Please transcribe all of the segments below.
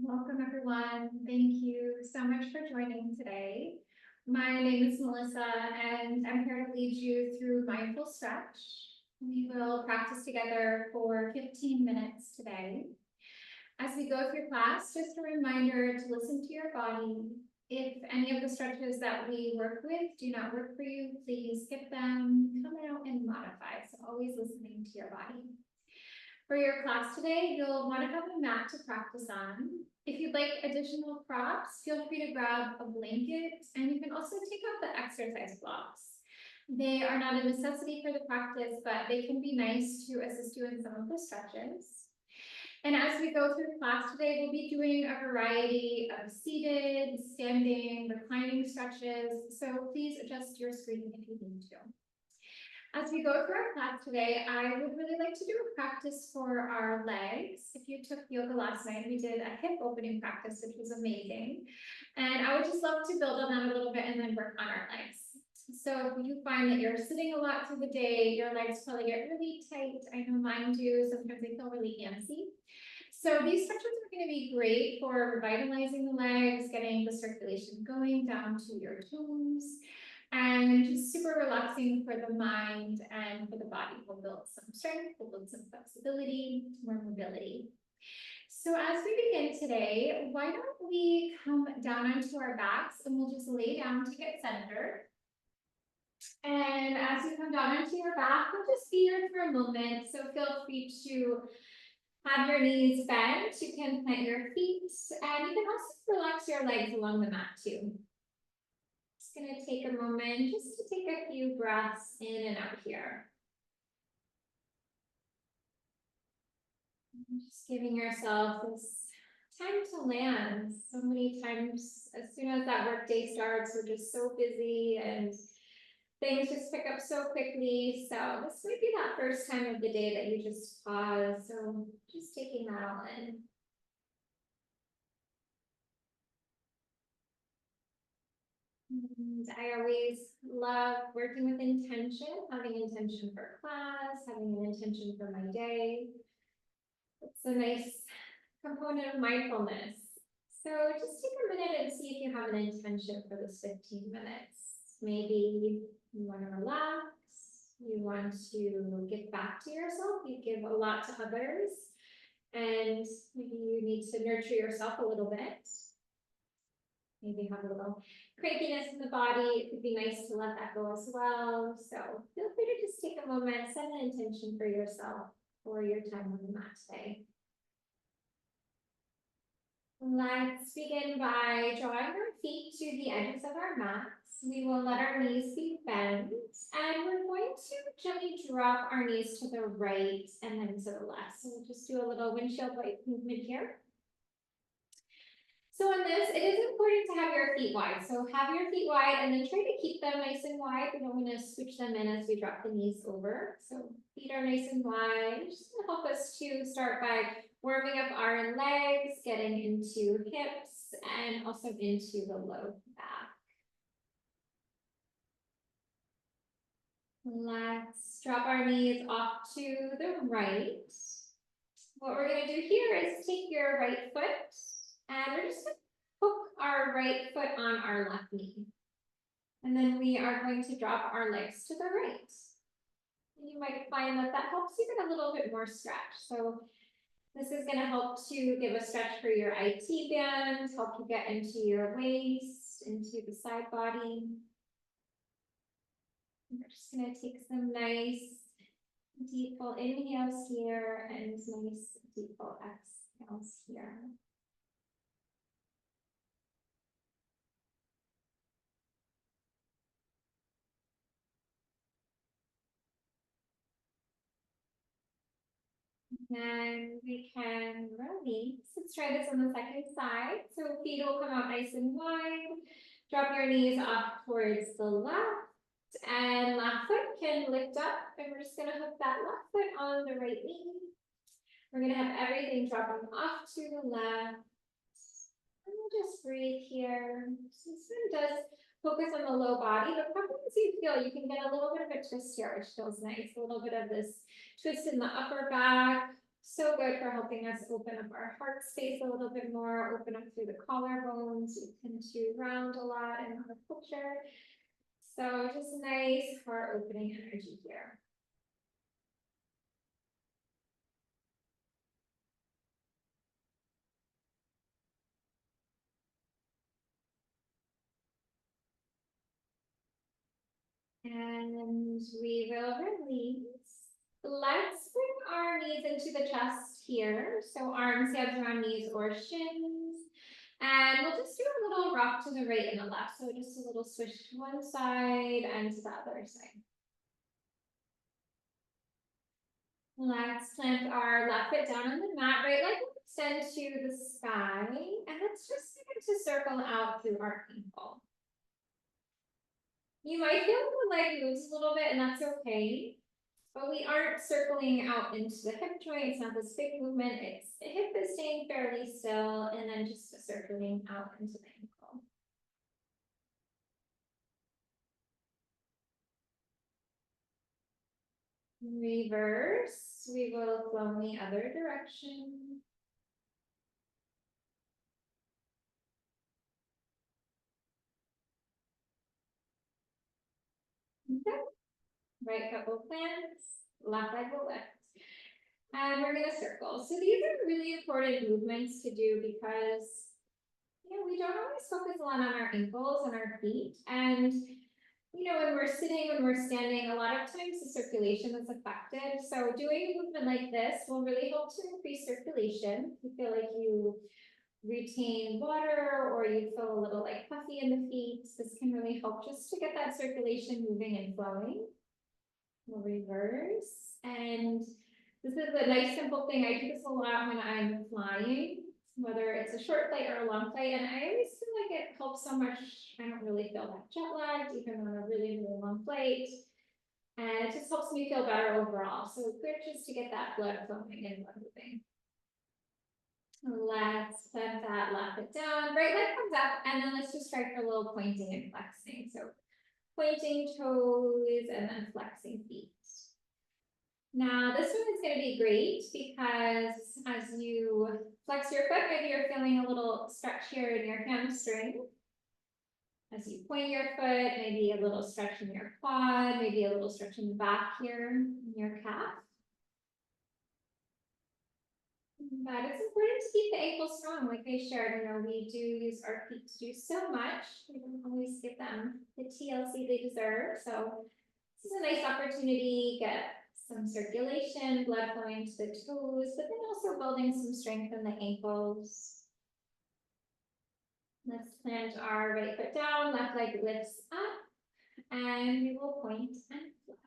Welcome, everyone. Thank you so much for joining today. My name is Melissa, and I'm here to lead you through mindful stretch. We will practice together for 15 minutes today. As we go through class, just a reminder to listen to your body. If any of the stretches that we work with do not work for you, please skip them, come out and modify. So always listening to your body. For your class today, you'll want to have a mat to practice on. If you'd like additional props, feel free to grab a blanket, and you can also take out the exercise blocks. They are not a necessity for the practice, but they can be nice to assist you in some of the stretches. And as we go through class today, we'll be doing a variety of seated, standing, reclining stretches, so please adjust your screen if you need to. As we go through our class today, I would really like to do a practice for our legs. If you took yoga last night, we did a hip opening practice, which was amazing. And I would just love to build on that a little bit and then work on our legs. So if you find that you're sitting a lot through the day, your legs probably get really tight. I know mine do. Sometimes they feel really antsy. So these stretches are going to be great for revitalizing the legs, getting the circulation going down to your toes, and just super relaxing for the mind and for the body. We'll build some strength, we'll build some flexibility, more mobility. So as we begin today, why don't we come down onto our backs and we'll just lay down to get centered. And as you come down onto your back, we'll just be here for a moment. So feel free to have your knees bent. You can plant your feet, and you can also relax your legs along the mat too. Just going to take a moment just to take a few breaths in and out here. Just giving yourself this time to land. So many times, as soon as that work day starts, we're just so busy and things just pick up so quickly. So this might be that first time of the day that you just pause. So just taking that all in. And I always love working with intention, having intention for class, having an intention for my day. It's a nice component of mindfulness. So just take a minute and see if you have an intention for this 15 minutes. Maybe you want to relax, you want to give back to yourself, you give a lot to others, and maybe you need to nurture yourself a little bit. Maybe have a little crankiness in the body. It could be nice to let that go as well. So feel free to just take a moment, set an intention for yourself for your time on the mat today. Let's begin by drawing our feet to the edges of our mats. We will let our knees be bent, and we're going to gently drop our knees to the right and then to the left. So we'll just do a little windshield wipe movement here. So on this, it is important to have your feet wide. So have your feet wide and then try to keep them nice and wide. We don't want to switch them in as we drop the knees over. So feet are nice and wide. Just going to help us to start by warming up our legs, getting into hips, and also into the low back. Let's drop our knees off to the right. What we're going to do here is take your right foot, and we're just going to hook our right foot on our left knee. And then we are going to drop our legs to the right. And you might find that that helps you get a little bit more stretch. So this is going to help to give a stretch for your IT band, help you get into your waist, into the side body. And we're just going to take some nice deep full inhales here and nice deep full exhales here. Then we can release. Let's try this on the second side. So feet will come out nice and wide. Drop your knees off towards the left. And left foot can lift up. And we're just going to hook that left foot on the right knee. We're going to have everything dropping off to the left. And we'll just breathe here. So this one does focus on the low body, but probably as you feel, you can get a little bit of a twist here, which feels nice. A little bit of this twist in the upper back, So good for helping us open up our heart space a little bit more, open up through the collarbones. We tend to round a lot in our culture. So just nice heart opening energy here. And we will release. Let's bring our knees into the chest here. So arms, hands around knees or shins. And we'll just do a little rock to the right and the left. So just a little swish to one side and to the other side. Let's plant our left foot down on the mat, right leg will extend to the sky. And let's just begin to circle out through our ankle. You might feel the leg moves a little bit, and that's okay. But we aren't circling out into the hip joint. It's not this big movement. It's the hip is staying fairly still, and then just circling out into the ankle. Reverse. We will flow in the other direction. Okay. Right foot will plant, left leg will lift. And we're gonna circle. So these are really important movements to do because we don't always focus a lot on our ankles and our feet. And when we're sitting, when we're standing, a lot of times the circulation is affected. So doing a movement like this will really help to increase circulation. You feel like you retain water or you feel a little like puffy in the feet. This can really help just to get that circulation moving and flowing. We'll reverse. And this is a nice simple thing. I do this a lot when I'm flying, whether it's a short flight or a long flight. And I always feel like it helps so much. I don't really feel that jet lagged, even on a really, really long flight. And it just helps me feel better overall. So good just to get that blood flowing and blood moving. Let's plant that left foot down. Right leg comes up, and then let's just try for a little pointing and flexing. So pointing toes and then flexing feet. Now this one is going to be great because as you flex your foot, maybe you're feeling a little stretch here in your hamstring. As you point your foot, maybe a little stretch in your quad, maybe a little stretch in the back here in your calf. But it's important to keep the ankle strong, like I shared. We do use our feet to do so much. We don't always give them the TLC they deserve. So this is a nice opportunity, get some circulation, blood flowing to the toes, but then also building some strength in the ankles. Let's plant our right foot down, left leg lifts up, and we will point and flex.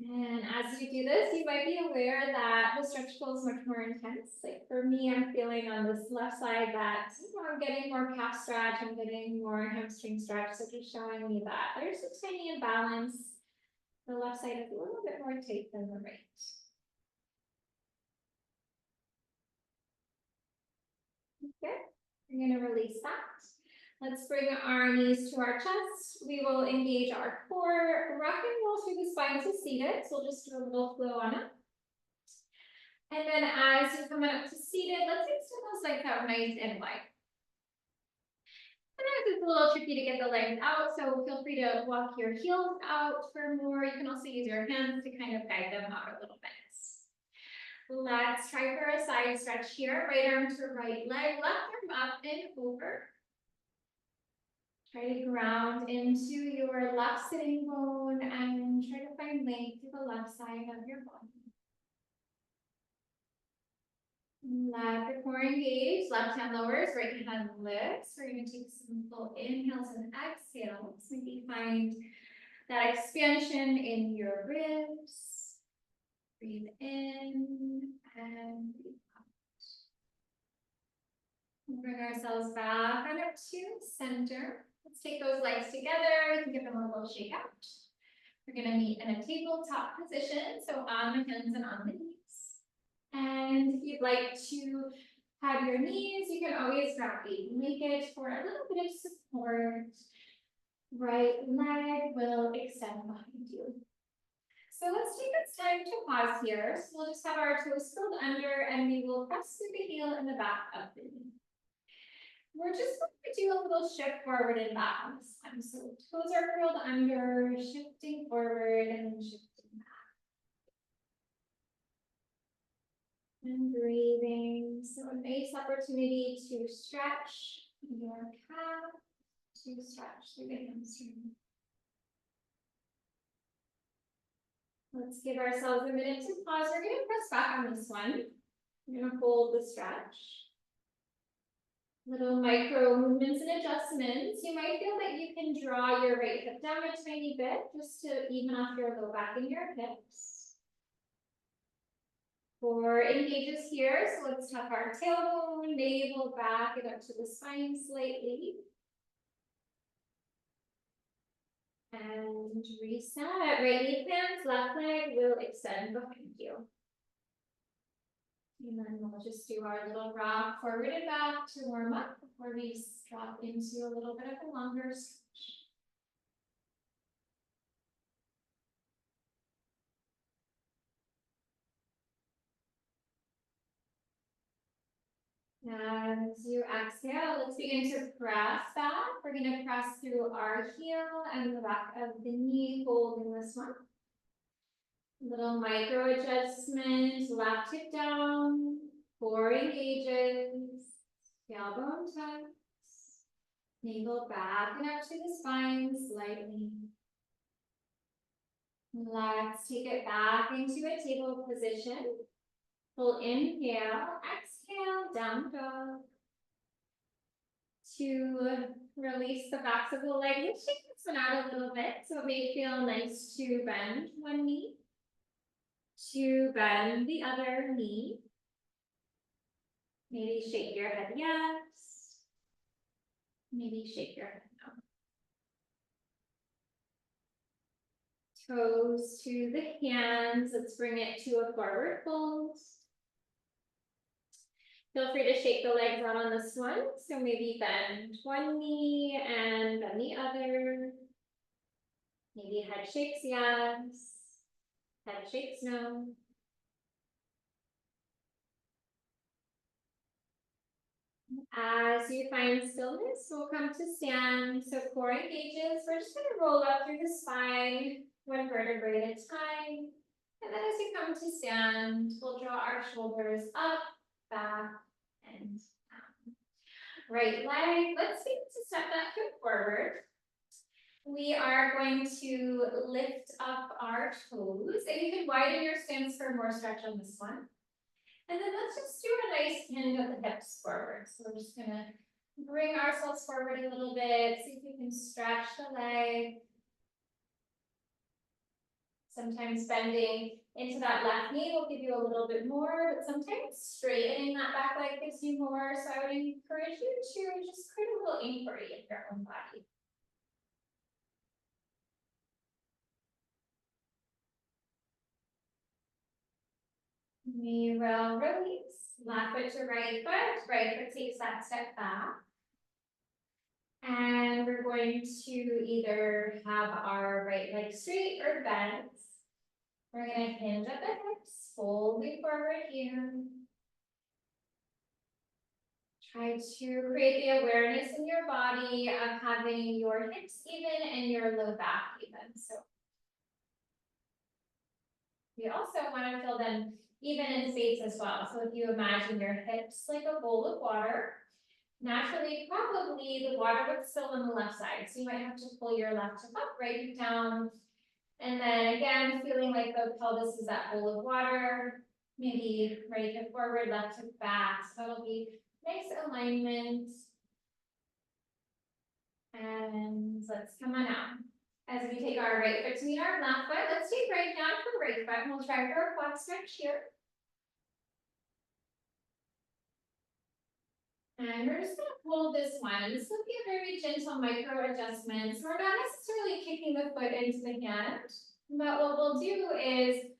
And as you do this, you might be aware that the stretch feels much more intense. Like for me, I'm feeling on this left side that I'm getting more calf stretch, I'm getting more hamstring stretch. So just showing me that there's a tiny imbalance. The left side is a little bit more tight than the right. Okay, we're going to release that. Let's bring our knees to our chest. We will engage our core, rock and roll through the spine to seated. So we'll just do a little flow on it. And then as you come up to seated, let's extend those legs out nice and wide. Sometimes it's a little tricky to get the legs out, so feel free to walk your heels out for more. You can also use your hands to kind of guide them out a little bit. Let's try for a side stretch here. Right arm to right leg, left arm up and over. Try to ground into your left sitting bone and try to find length to the left side of your body. Let the core engage, left hand lowers, right hand lifts. We're going to take some full inhales and exhales. Maybe find that expansion in your ribs. Breathe in and breathe out. Bring ourselves back on up to center. Let's take those legs together. We can give them a little shake out. We're going to meet in a tabletop position, so on the hands and on the knees. And if you'd like to have your knees, you can always grab a blanket for a little bit of support. Right leg will extend behind you. So let's take this time to pause here. So we'll just have our toes curled under and we will press through the heel and the back of the knee. We're just going to do a little shift forward and back on this one. So toes are curled under, shifting forward and shifting back. And breathing. So a nice opportunity to stretch your calf, to stretch through the hamstring. Let's give ourselves a minute to pause. We're going to press back on this one. We're going to hold the stretch. Little micro movements and adjustments. You might feel that you can draw your right hip down a tiny bit just to even off your low back in your hips. 4 engages here, so let's tuck our tailbone, navel back and up to the spine slightly. And reset. Right knee plants, left leg will extend behind you. And then we'll just do our little rock forward and back to warm up before we drop into a little bit of a longer stretch. As you exhale, let's begin to press back. We're going to press through our heel and the back of the knee, holding this one. Little micro adjustment, left hip down, 4 engages, tailbone tucks, navel back and up to the spine slightly. Let's take it back into a table position. Full inhale, exhale, down dog. To release the backs of the leg, let's shake this one out a little bit so it may feel nice to bend one knee. To bend the other knee. Maybe shake your head yes. Maybe shake your head no. Toes to the hands. Let's bring it to a forward fold. Feel free to shake the legs out on this one. So maybe bend one knee and bend the other. Maybe head shakes yes. Head shakes no. As you find stillness, we'll come to stand. So 4 engages. We're just going to roll up through the spine, 1 vertebrae at a time. And then as you come to stand, we'll draw our shoulders up, back, and down. Right leg, let's begin to step that foot forward. We are going to lift up our toes, and you can widen your stance for more stretch on this one. And then let's just do a nice hinge of the hips forward. So we're just gonna bring ourselves forward a little bit, see if we can stretch the leg. Sometimes bending into that left knee will give you a little bit more, but sometimes straightening that back leg gives you more. So I would encourage you to just create a little inquiry in your own body. We will release. Left foot to right foot takes that step back. And we're going to either have our right leg straight or bent. We're going to hinge at the hips, folding forward here. Try to create the awareness in your body of having your hips even and your low back even. So we also want to feel them even in space as well. So if you imagine your hips like a bowl of water, naturally, probably the water would spill on the left side. So you might have to pull your left hip up, right hip down. And then again, feeling like the pelvis is that bowl of water. Maybe right hip forward, left hip back. So that'll be nice alignment. And let's come on out. As we take our right foot to meet our left foot, let's take right down for right foot. And we'll try for a quad stretch here. And we're just going to hold this one. This will be a very gentle micro adjustment. So we're not necessarily kicking the foot into the hand, but what we'll do is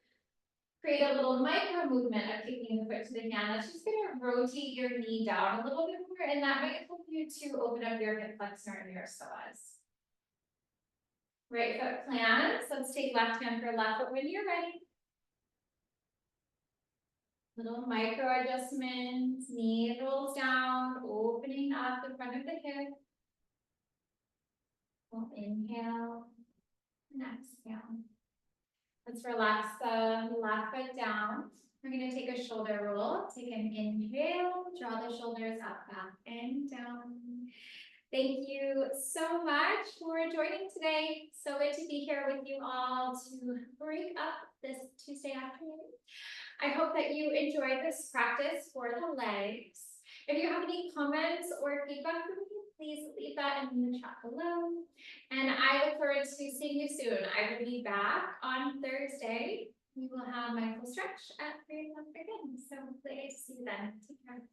create a little micro movement of kicking the foot to the hand. That's just going to rotate your knee down a little bit more, and that might help you to open up your hip flexor and your psoas. Right foot plants. Let's take left hand for left foot when you're ready. Little micro adjustments, knee rolls down, opening up the front of the hip. We'll inhale and exhale. Let's relax the left foot down. We're going to take a shoulder roll. Take an inhale, draw the shoulders up, back, and down. Thank you so much for joining today. So good to be here with you all to break up this Tuesday afternoon. I hope that you enjoyed this practice for the legs. If you have any comments or feedback for me, please leave that in the chat below. And I look forward to seeing you soon. I will be back on Thursday. We will have mindful stretch at 3 o'clock again. So hopefully I see you then. Take care.